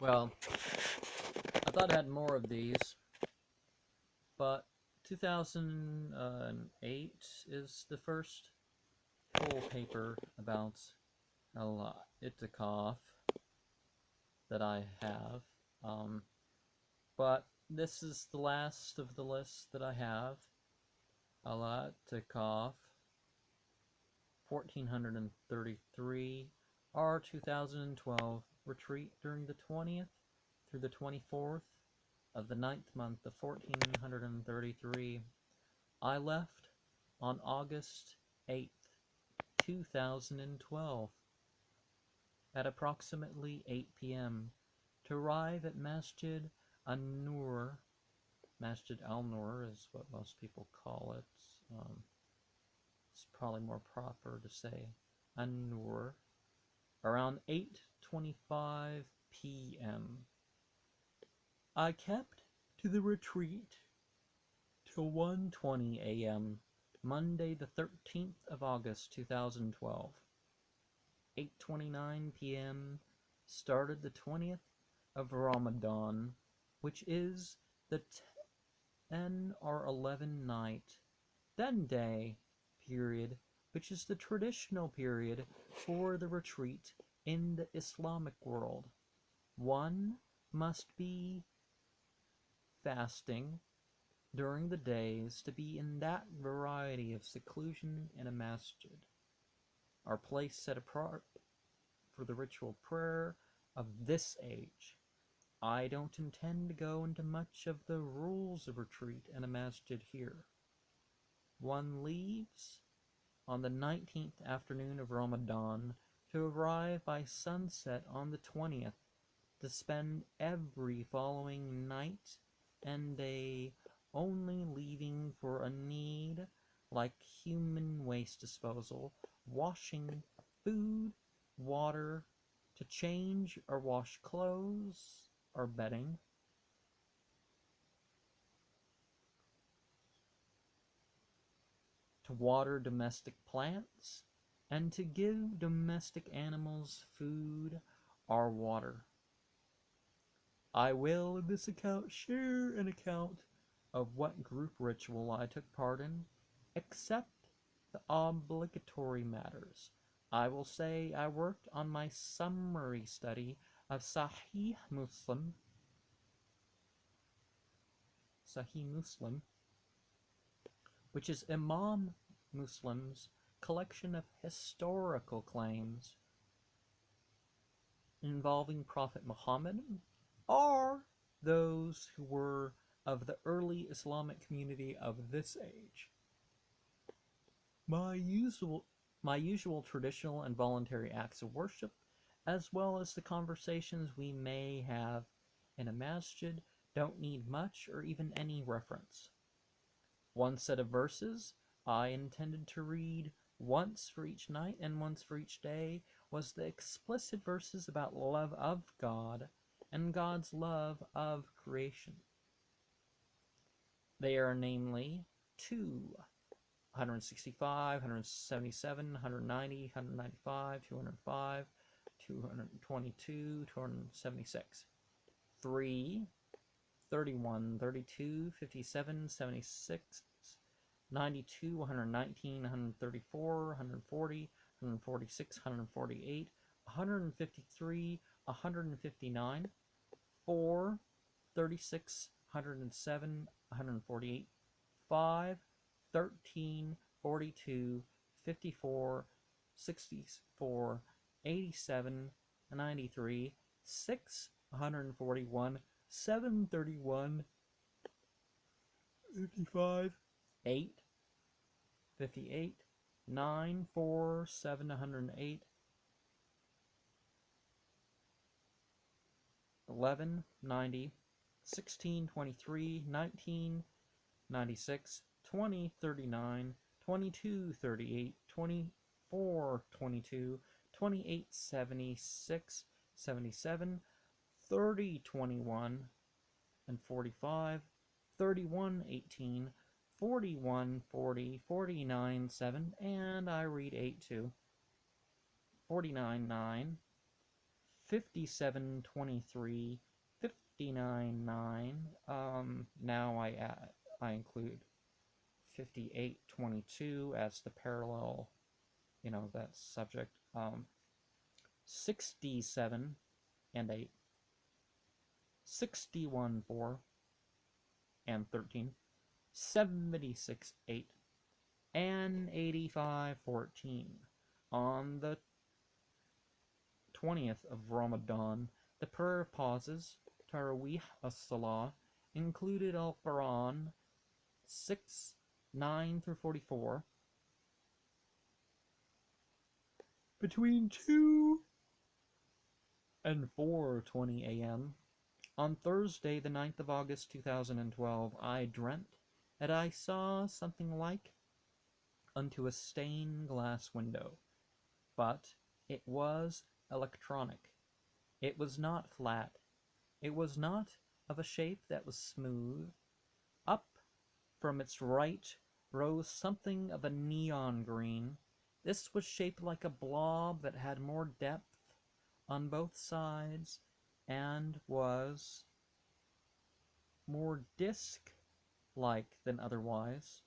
Well, I thought I had more of these, but 2008 is the first full paper about Itikaf that I have. Um, but this is the last of the list that I have. Itikaf 1433, our 2012 retreat during the 20th through the 24th of the ninth month of 1433. I left on August 8th, 2012 at approximately 8 p.m. to arrive at An-Nur. Masjid al-Nur is what most people call it. It's probably more proper to say An-Nur. Around 8:25 p.m. I kept to the retreat till 1:20 a.m. Monday the 13th of August 2012. 8:29 p.m. started the 20th of Ramadan, which is the 10 or 11 night, then day period, which is the traditional period for the retreat in the Islamic world. One must be fasting during the days to be in that variety of seclusion in a masjid, our place set apart for the ritual prayer of this age. I don't intend to go into much of the rules of retreat in a masjid here. One leaves on the 19th afternoon of Ramadan to arrive by sunset on the 20th to spend every following night and day only leaving for a need like human waste disposal, washing, food, water, to change or wash clothes or bedding, to water domestic plants, and to give domestic animals food or water. I will in this account share an account of what group ritual I took part in, except the obligatory matters. I will say I worked on my summary study of Sahih Muslim, which is Imam Muslim's collection of historical claims involving Prophet Muhammad, or those who were of the early Islamic community of this age. My usual traditional and voluntary acts of worship, as well as the conversations we may have in a masjid, don't need much or even any reference. One set of verses I intended to read once for each night and once for each day was the explicit verses about love of God and God's love of creation. They are namely 2, 165, 177, 190, 195, 205, 222, 276. 3, 31, 32, 57, 76, 92, 119, 134, 140, 146, 148, 153, 159, 4, 36, 107, 148, 5, 13, 42, 54, 64, 87, 93, 6, 141, 731, 55, 8, 58, 9, 4, 7, 108, 11, 90, 16, 23, 19, 96, 20, 39, 22, 38, 24, 22, 28, 76, 77, 30, 21, and 45, 31, 18, 41, 40, 49, 7, and I read 8 too, 49, 9, 5723, 59.9. Now I include 5822 as the parallel, that subject. 67 and 8, 61 4 and 13, 76 8, and 85 14. On the 20th of Ramadan, the prayer of pauses, Tarawih as-Salah, included Al-Quran 6, 9 through 44, between 2 and 4:20 a.m. On Thursday, the 9th of August 2012, I dreamt that I saw something like unto a stained glass window, but it was electronic. It was not flat. It was not of a shape that was smooth. Up from its right rose something of a neon green. This was shaped like a blob that had more depth on both sides and was more disc-like than otherwise.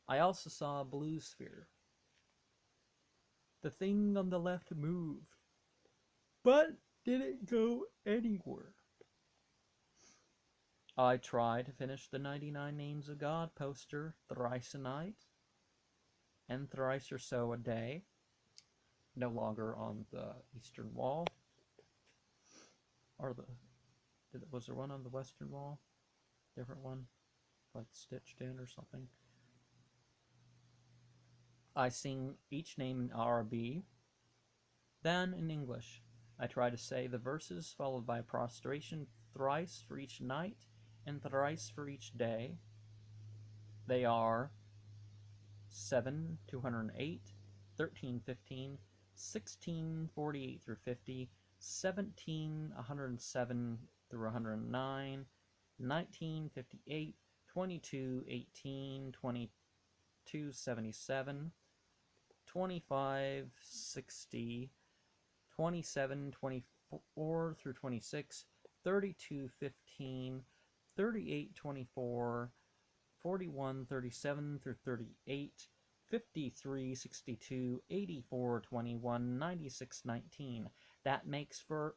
I also saw a blue sphere. The thing on the left moved, but didn't go anywhere. I tried to finish the 99 Names of God poster thrice a night and thrice or so a day. No longer on the eastern wall. Was there one on the western wall? Different one? Like stitched in or something? I sing each name in Arabic, then in English. I try to say the verses followed by prostration thrice for each night and thrice for each day. They are 7, 208, 13, 15, 16, 48 through 50, 17, 107 through 109, 19, 58, 22, 18, 22, 77, 25, 60, 27, 24 through 26, 32, 15, 38, 24, 41, 37 through 38, 53, 62, 84, 21, 96, 19. That makes for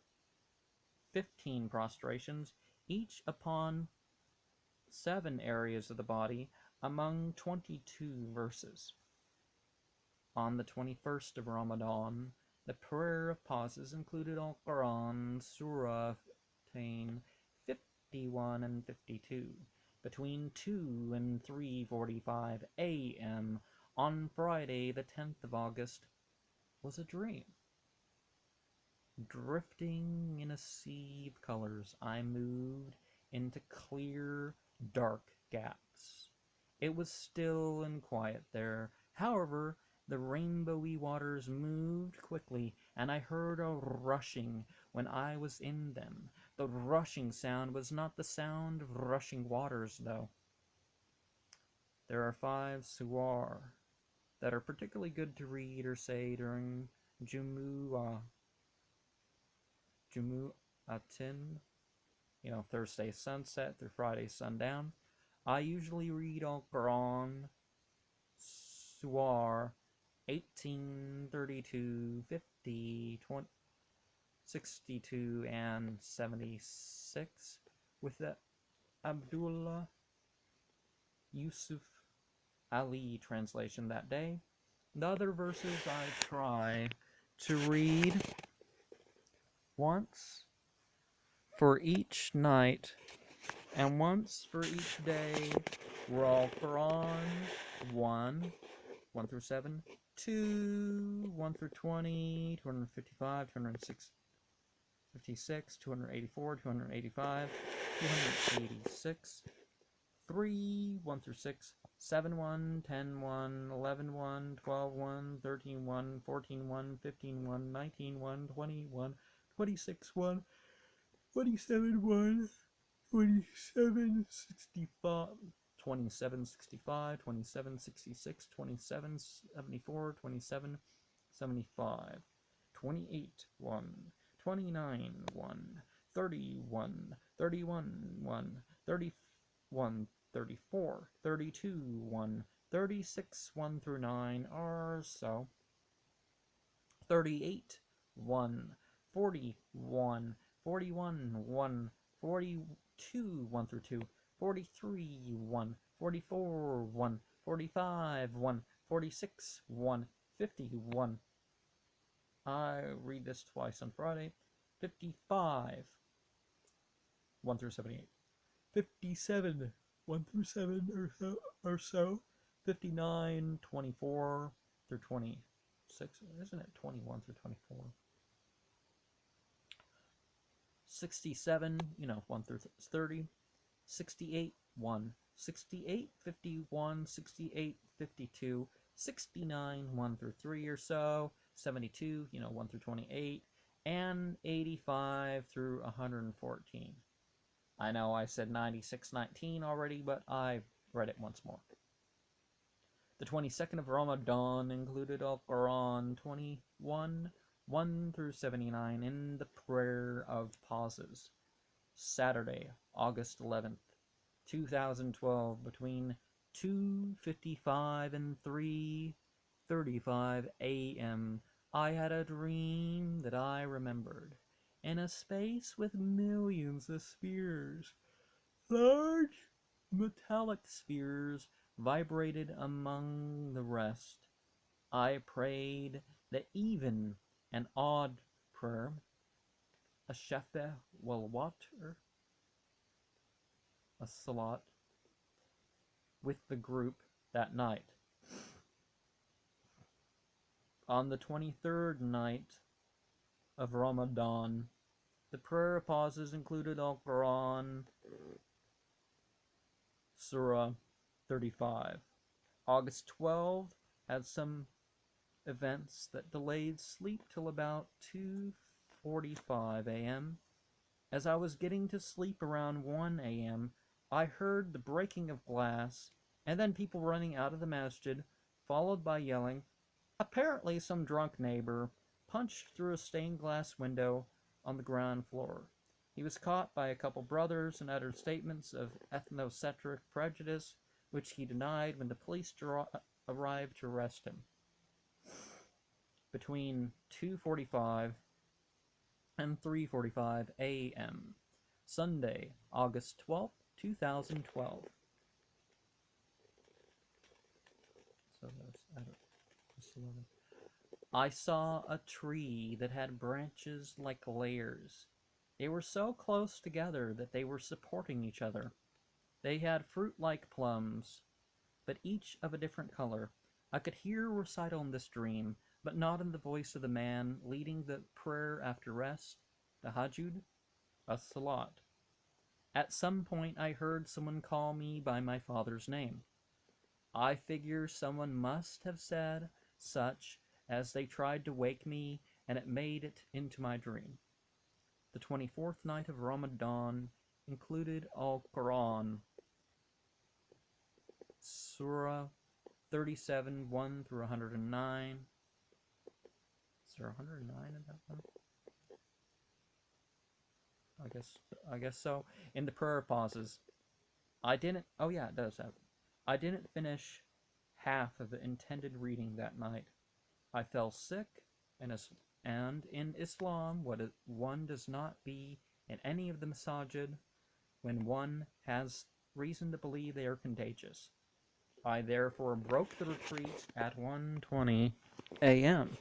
15 prostrations, each upon 7 areas of the body, among 22 verses. On the 21st of Ramadan, the prayer of pauses included Al-Quran, Surah 51 and 52. Between 2 and 3:45 a.m. on Friday, the 10th of August, was a dream. Drifting in a sea of colors, I moved into clear, dark gaps. It was still and quiet there. However, the rainbowy waters moved quickly, and I heard a rushing when I was in them. The rushing sound was not the sound of rushing waters, though. There are 5 suwar that are particularly good to read or say during Jumu'atin, Thursday sunset through Friday sundown. I usually read Al-Quran, Suwar 18, 32, 50, 20, 62, and 76 with the Abdullah Yusuf Ali translation that day. The other verses I try to read once for each night and once for each day were Al-Quran 1 through 7, 2, 1 through 20, 255, 256, 284, 285, 286, 3, 1 through 6, 7, 1, 10, 1, 11, 1, 12, 1, 13, 1, 14, 1, 15, 1, 19, 1, 20, 1, 26, 1, 27, 1, 27, 65, 27, 65, 27, 66, 27, 74, 27, 75, 28, 1, 29, 1, 31, 31, 1, 31, 34, 32, 1, 36, 1 through 9 are so. 38, 1, 41, 41, 1, 42, 1 through 2, 43, 1, 44, 1, 45, 1, 46, 1, 51. I read this twice on Friday. 55, 1 through 78. 57, 1 through 7 or so. 59, 24 through 26. Isn't it 21 through 24? 67, 1 through 30. 68, 1. 68, 51, 68, 52. 69, 1 through 3 or so. 72, 1 through 28. And 85 through 114. I know I said 96:19 already, but I read it once more. The 22nd of Ramadan included Al-Quran 21, 1 through 79 in the prayer of pauses. Saturday, August 11th, 2012, between 2:55 and 3:35 a.m., I had a dream that I remembered. In a space with millions of spheres, large metallic spheres vibrated among the rest. I prayed the even and odd prayer, a shafa wal watr, a salat, with the group that night. On the 23rd night of Ramadan, the prayer pauses included Al-Quran, Surah 35. August 12 had some events that delayed sleep till about 2:45 a.m. As I was getting to sleep around 1 a.m., I heard the breaking of glass and then people running out of the masjid, followed by yelling. Apparently some drunk neighbor punched through a stained glass window on the ground floor. He was caught by a couple brothers and uttered statements of ethnocentric prejudice, which he denied when the police arrived to arrest him. Between 2:45 and 3:45 a.m. Sunday, August 12th, 2012. So that's 11. I saw a tree that had branches like layers. They were so close together that they were supporting each other. They had fruit-like plums, but each of a different color. I could hear recital in this dream, but not in the voice of the man leading the prayer after rest, the hajjud, as-salat. At some point I heard someone call me by my father's name. I figure someone must have said such as they tried to wake me, and it made it into my dream. The 24th night of Ramadan included Al-Quran, Surah 37, 1 through 109. Is there 109 in that one? I guess so. In the prayer pauses, it does have. I didn't finish half of the intended reading that night. I fell sick, and in Islam, one does not be in any of the masajid when one has reason to believe they are contagious. I therefore broke the retreat at 1:20 a.m.